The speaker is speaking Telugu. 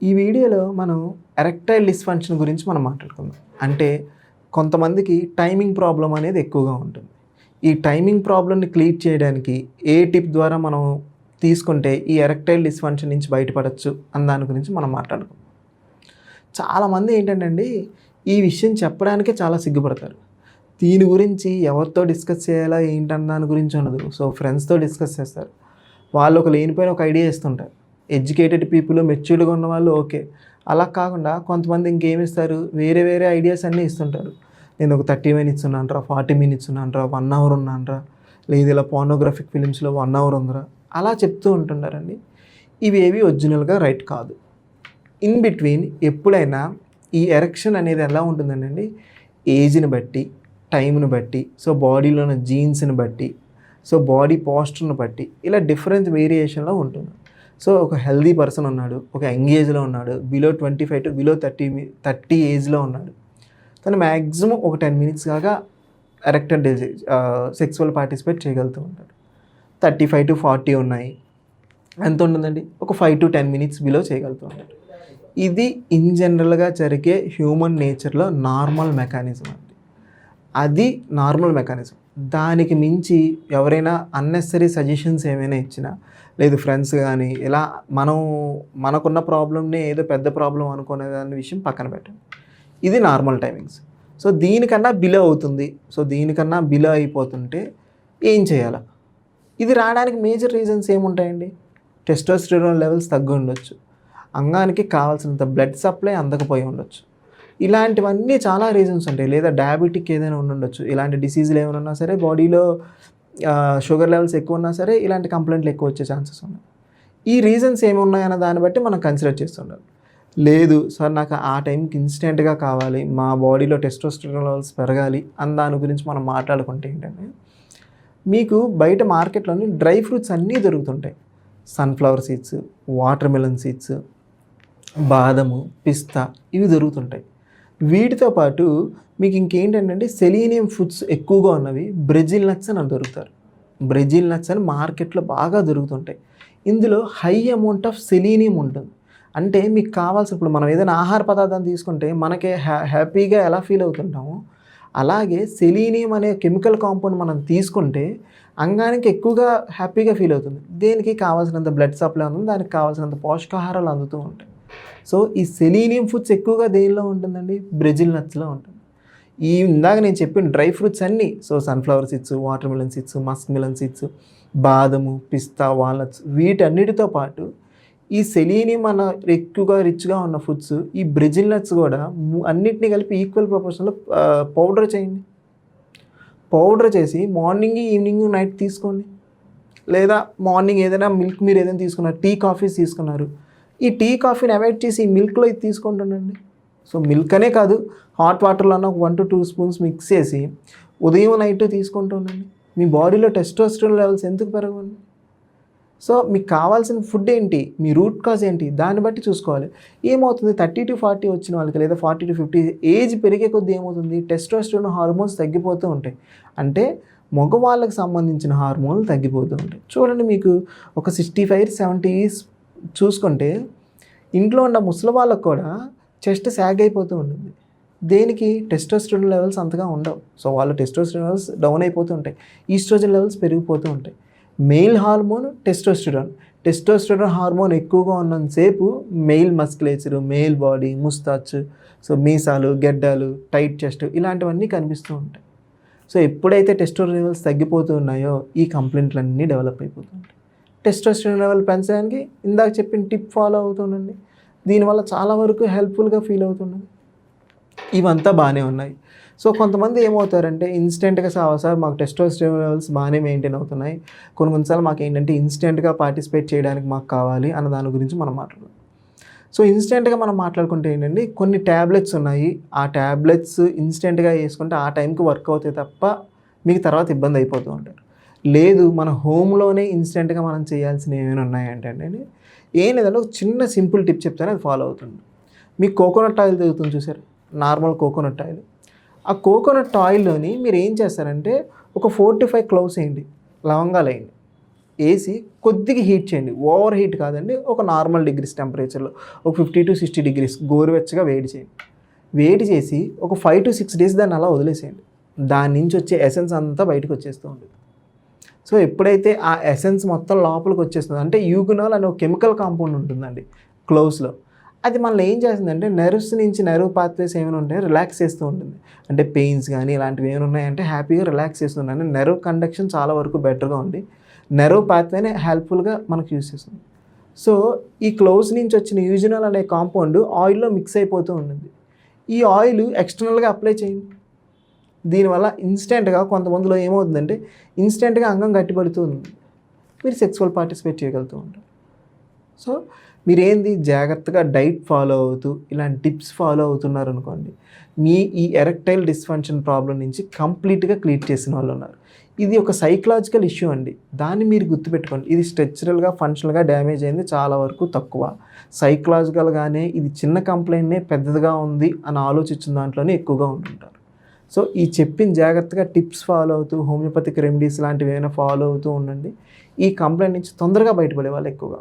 ఈ వీడియోలో మనం ఎరెక్టైల్ డిస్ఫంక్షన్ గురించి మనం మాట్లాడుకుందాం. అంటే కొంతమందికి టైమింగ్ ప్రాబ్లం అనేది ఎక్కువగా ఉంటుంది. ఈ టైమింగ్ ప్రాబ్లమ్‌ని క్లియర్ చేయడానికి ఏ టిప్ ద్వారా మనం తీసుకుంటే ఈ ఎరెక్టైల్ డిస్ఫంక్షన్ నుంచి బయటపడొచ్చు అన్న దాని గురించి మనం మాట్లాడుకుందాం. చాలామంది ఏంటంటే అండి, ఈ విషయం చెప్పడానికే చాలా సిగ్గుపడతారు. దీని గురించి ఎవరితో డిస్కస్ చేయాలా ఏంటన్న దాని గురించి ఉండదు. సో ఫ్రెండ్స్‌తో డిస్కస్ చేస్తారు. వాళ్ళు ఒక లేనిపోయిన ఒక ఐడియా ఇస్తుంటారు. ఎడ్యుకేటెడ్ పీపుల్, మెచ్యూర్డ్‌గా ఉన్నవాళ్ళు ఓకే. అలా కాకుండా కొంతమంది ఇంకేమిస్తారు, వేరే వేరే ఐడియాస్ అన్నీ ఇస్తుంటారు. నేను ఒక 30 మినిట్స్ ఉన్నానురా, 40 మినిట్స్ ఉన్నానురా, 1 అవర్ ఉన్నానురా, లేదు ఇలా పోర్నోగ్రాఫిక్ ఫిలిమ్స్‌లో 1 అవర్ ఉందిరా, అలా చెప్తూ ఉంటుంటారండి. ఇవేవి ఒరిజినల్‌గా రైట్ కాదు. ఇన్ బిట్వీన్ ఎప్పుడైనా ఈ ఎరెక్షన్ అనేది ఎలా ఉంటుందండి, ఏజ్‌ని బట్టి, టైంని బట్టి, సో బాడీలో ఉన్న జీన్స్ని బట్టి, సో బాడీ పోస్చర్ని బట్టి ఇలా డిఫరెంట్ వేరియేషన్లో ఉంటుంది. సో ఒక హెల్దీ పర్సన్ ఉన్నాడు, ఒక యంగ్ ఏజ్లో ఉన్నాడు, బిలో 25 టు బిలో 30 ఏజ్లో ఉన్నాడు. తను మ్యాక్సిమం ఒక 10 మినిట్స్ కాగా ఎరెక్టెడ్ సెక్సువల్ పార్టిసిపేట్ చేయగలుగుతూ ఉంటాడు. 35 టు 40 ఉన్నాయి, ఎంత ఉంటుందండి, ఒక 5 టు 10 మినిట్స్ బిలో చేయగలుగుతూ ఉంటాడు. ఇది ఇన్ జనరల్గా జరిగే హ్యూమన్ నేచర్లో నార్మల్ మెకానిజం అండి. అది నార్మల్ మెకానిజం. దానికి మించి ఎవరైనా అన్నెసరీ సజెషన్స్ ఏమైనా ఇచ్చినా, లేదు ఫ్రెండ్స్ కానీ ఇలా మనకున్న ప్రాబ్లమ్ని ఏదో పెద్ద ప్రాబ్లం అనుకునే దాని విషయం పక్కన పెట్టండి. ఇది నార్మల్ టైమింగ్స్. సో దీనికన్నా బిలో అవుతుంది, సో దీనికన్నా బిలో అయిపోతుంటే ఏం చేయాలి? ఇది రావడానికి మేజర్ రీజన్స్ ఏముంటాయండి? టెస్టోస్టెరాన్ లెవెల్స్ తగ్గి ఉండొచ్చు, అంగానికి కావాల్సినంత బ్లడ్ సప్లై అందకపోయి ఉండొచ్చు, ఇలాంటివన్నీ చాలా రీజన్స్ ఉంటాయి. లేదా డయాబెటిక్ ఏదైనా ఉండొచ్చు, ఇలాంటి డిసీజులు ఏమైనా ఉన్నా సరే, బాడీలో షుగర్ లెవెల్స్ ఎక్కువ ఉన్నా సరే ఇలాంటి కంప్లైంట్లు ఎక్కువ వచ్చే ఛాన్సెస్ ఉన్నాయి. ఈ రీజన్స్ ఏమి ఉన్నాయన్న దాన్ని బట్టి మనం కన్సిడర్ చేస్తుండాలి. లేదు సార్, నాకు ఆ టైంకి ఇన్స్టెంట్గా కావాలి, మా బాడీలో టెస్టోస్టెరాన్ లెవెల్స్ పెరగాలి అన్న దాని గురించి మనం మాట్లాడుకుంటే ఏంటంటే, మీకు బయట మార్కెట్లోని డ్రై ఫ్రూట్స్ అన్నీ దొరుకుతుంటాయి. Sunflower seeds, water melon seeds, బాదము, పిస్తా ఇవి దొరుకుతుంటాయి. వీటితో పాటు మీకు ఇంకేంటంటే సెలీనియం ఫుడ్స్ ఎక్కువగా ఉన్నవి బ్రెజిల్ నట్స్ అని దొరుకుతారు. బ్రెజిల్ నట్స్ అని మార్కెట్లో బాగా దొరుకుతుంటాయి. ఇందులో హై అమౌంట్ ఆఫ్ సెలీనియం ఉంటుంది. అంటే మీకు కావాల్సిన, ఇప్పుడు మనం ఏదైనా ఆహార పదార్థాన్ని తీసుకుంటే మనకి హ్యాపీగా ఎలా ఫీల్ అవుతుంటామో, అలాగే సెలీనియం అనే కెమికల్ కాంపౌండ్ మనం తీసుకుంటే అంగానికి ఎక్కువగా హ్యాపీగా ఫీల్ అవుతుంది. దేనికి కావాల్సినంత బ్లడ్ సప్లై ఉంటుంది, దానికి కావాల్సినంత పోషకాహారాలు అందుతూ ఉంటాయి. సో ఈ సెలీనియం ఫుడ్స్ ఎక్కువగా దేనిలో ఉంటుందండి? బ్రెజిల్ నట్స్లో ఉంటుంది. ఈ ఇందాక నేను చెప్పిన డ్రై ఫ్రూట్స్ అన్నీ, so sunflower seeds, water melon seeds, musk melon seeds, బాదము, పిస్తా, వాల్నట్స్, వీటన్నిటితో పాటు ఈ సెలీనియం అన్న ఎక్కువగా రిచ్గా ఉన్న ఫుడ్స్, ఈ బ్రెజిల్ నట్స్ కూడా అన్నిటినీ కలిపి ఈక్వల్ ప్రపోర్షన్లో పౌడర్ చేయండి. పౌడర్ చేసి మార్నింగ్, ఈవినింగ్, నైట్ తీసుకోండి. లేదా మార్నింగ్ ఏదైనా మిల్క్ మీరు ఏదైనా తీసుకున్నారు, టీ కాఫీస్ తీసుకున్నారు, ఈ టీ కాఫీని అవాయిడ్ చేసి ఈ మిల్క్లో ఇది తీసుకుంటుండండి. సో మిల్క్ అనే కాదు, హాట్ వాటర్లో ఒక 1 to 2 స్పూన్స్ మిక్స్ చేసి ఉదయం నైట్ తీసుకుంటూ ఉండండి. మీ బాడీలో టెస్టోస్టెరాన్ లెవెల్స్ ఎందుకు పెరగవండి? సో మీకు కావాల్సిన ఫుడ్ ఏంటి, మీ రూట్ కాజ్ ఏంటి, దాన్ని బట్టి చూసుకోవాలి. ఏమవుతుంది, 30 to 40 వచ్చిన వాళ్ళకి, లేదా 40 to 50 ఏజ్ పెరిగే కొద్దీ ఏమవుతుంది, టెస్టోస్టెరాన్ హార్మోన్స్ తగ్గిపోతూ ఉంటాయి. అంటే మగవాళ్ళకి సంబంధించిన హార్మోన్లు తగ్గిపోతూ ఉంటాయి. చూడండి, మీకు ఒక 65, 70 చూసుకుంటే ఇంట్లో ఉన్న ముసలి వాళ్ళకు కూడా చెస్ట్ సాగ్ అయిపోతూ ఉంటుంది. దేనికి? టెస్టోస్టెరాన్ లెవెల్స్ అంతగా ఉండవు. సో వాళ్ళ టెస్టోస్టెరాన్ లెవెల్స్ డౌన్ అయిపోతూ ఉంటాయి, ఈస్ట్రోజన్ లెవెల్స్ పెరిగిపోతూ ఉంటాయి. మెయిల్ హార్మోన్ టెస్టోస్టెరాన్ హార్మోన్ ఎక్కువగా ఉన్నంతసేపు మెయిల్ మస్కులేచరు, మెయిల్ బాడీ, ముస్తాచ్, సో మీసాలు, గెడ్డలు, టైట్ చెస్ట్ ఇలాంటివన్నీ కనిపిస్తూ ఉంటాయి. సో ఎప్పుడైతే టెస్టోస్టెరాన్ లెవెల్స్ తగ్గిపోతూ ఉన్నాయో ఈ కంప్లైంట్లన్నీ డెవలప్ అయిపోతూ ఉంటాయి. టెస్టోస్టెరాన్ లెవెల్ పెంచడానికి ఇందాక చెప్పిన టిప్ ఫాలో అవుతుండండి. దీనివల్ల చాలా వరకు హెల్ప్ఫుల్గా ఫీల్ అవుతుండండి. ఇవంతా బాగానే ఉన్నాయి. సో కొంతమంది ఏమవుతారంటే ఇన్స్టెంట్గా సార్ మాకు టెస్టోస్టెరాన్ లెవెల్స్ బాగానే మెయింటైన్ అవుతున్నాయి, కొన్నిసార్లు మాకు ఏంటంటే ఇన్స్టెంట్గా పార్టిసిపేట్ చేయడానికి మాకు కావాలి అన్న దాని గురించి మనం మాట్లాడుకుందాం. సో ఇన్స్టెంట్గా మనం మాట్లాడుకుంటే ఏంటంటే కొన్ని ట్యాబ్లెట్స్ ఉన్నాయి. ఆ ట్యాబ్లెట్స్ ఇన్స్టెంట్గా వేసుకుంటే ఆ టైంకి వర్క్ అవుతాయి తప్ప మీకు తర్వాత ఇబ్బంది అయిపోతూ ఉంటారు. లేదు మన హోమ్లోనే ఇన్స్టెంట్గా మనం చేయాల్సినవి ఏమైనా ఉన్నాయంటే ఏం లేదంటే ఒక చిన్న సింపుల్ టిప్ చెప్తాను, అది ఫాలో అవుతుంది. మీకు కోకోనట్ ఆయిల్ దొరుకుతుంది చూసారు, నార్మల్ కోకోనట్ ఆయిల్. ఆ కోకోనట్ ఆయిల్లోని మీరు ఏం చేస్తారంటే ఒక 4 to 5 క్లోవ్స్ వేయండి, లవంగాలు వేయండి. వేసి కొద్దిగా హీట్ చేయండి, ఓవర్ హీట్ కాదండి, ఒక నార్మల్ డిగ్రీస్ టెంపరేచర్లో ఒక 50 to 60 degrees గోరువెచ్చగా వేడి చేయండి. వేడి చేసి ఒక 5 to 6 days దాన్ని అలా వదిలేసేయండి. దాని నుంచి వచ్చే ఎసెన్స్ అంతా బయటకు వచ్చేస్తూ ఉంటుంది. సో ఎప్పుడైతే ఆ ఎసెన్స్ మొత్తం లోపలికి వచ్చేస్తుందో, అంటే యూగునాల్ అనే ఒక కెమికల్ కాంపౌండ్ ఉంటుందండి క్లోవ్స్లో. అది మనల్ని ఏం చేస్తుందంటే నెర్వ్స్ నుంచి నెర్వ్ పాత్వేస్ ఏమైనా ఉంటాయో రిలాక్స్ చేస్తూ ఉంటుంది. అంటే పెయిన్స్ కానీ ఇలాంటివి ఏమైనా ఉన్నాయంటే హ్యాపీగా రిలాక్స్ చేస్తుంది. అంటే నెర్వ్ కండక్షన్ చాలా వరకు బెటర్గా ఉంది, నెర్వ్ పాత్వేనే హెల్ప్ఫుల్గా మనకు యూస్ చేస్తుంది. సో ఈ క్లోవ్స్ నుంచి వచ్చిన యూజినాల్ అనే కాంపౌండ్ ఆయిల్లో మిక్స్ అయిపోతూ ఉంటుంది. ఈ ఆయిల్ ఎక్స్టర్నల్గా అప్లై చేయండి. దీనివల్ల ఇన్స్టెంట్గా కొంతమందిలో ఏమవుతుందంటే ఇన్స్టెంట్గా అంగం గట్టిపడుతూ ఉంది, మీరు సెక్సువల్ పార్టిసిపేట్ చేయగలుగుతూ ఉంటారు. సో మీరేంది జాగ్రత్తగా డైట్ ఫాలో అవుతూ ఇలాంటి టిప్స్ ఫాలో అవుతున్నారు అనుకోండి, మీ ఈ ఎరెక్టైల్ డిస్ఫంక్షన్ ప్రాబ్లం నుంచి కంప్లీట్గా క్లియర్ చేసిన వాళ్ళు ఉన్నారు. ఇది ఒక సైకలాజికల్ ఇష్యూ అండి, దాన్ని మీరు గుర్తుపెట్టుకోండి. ఇది స్ట్రక్చరల్గా ఫంక్షనల్గా డ్యామేజ్ అయింది చాలా వరకు తక్కువ, సైకలాజికల్గానే ఇది చిన్న కంప్లైంట్నే పెద్దదిగా ఉంది అని ఆలోచించిన దాంట్లోనే ఎక్కువగా ఉంటుంటారు. సో ఈ చెప్పిన జాగ్రత్తగా టిప్స్ ఫాలో అవుతూ హోమియోపతిక్ రెమెడీస్ లాంటివి ఏమైనా ఫాలో అవుతూ ఉండండి. ఈ కంప్లైంట్ నుంచి తొందరగా బయటపడే వాళ్ళు ఎక్కువగా.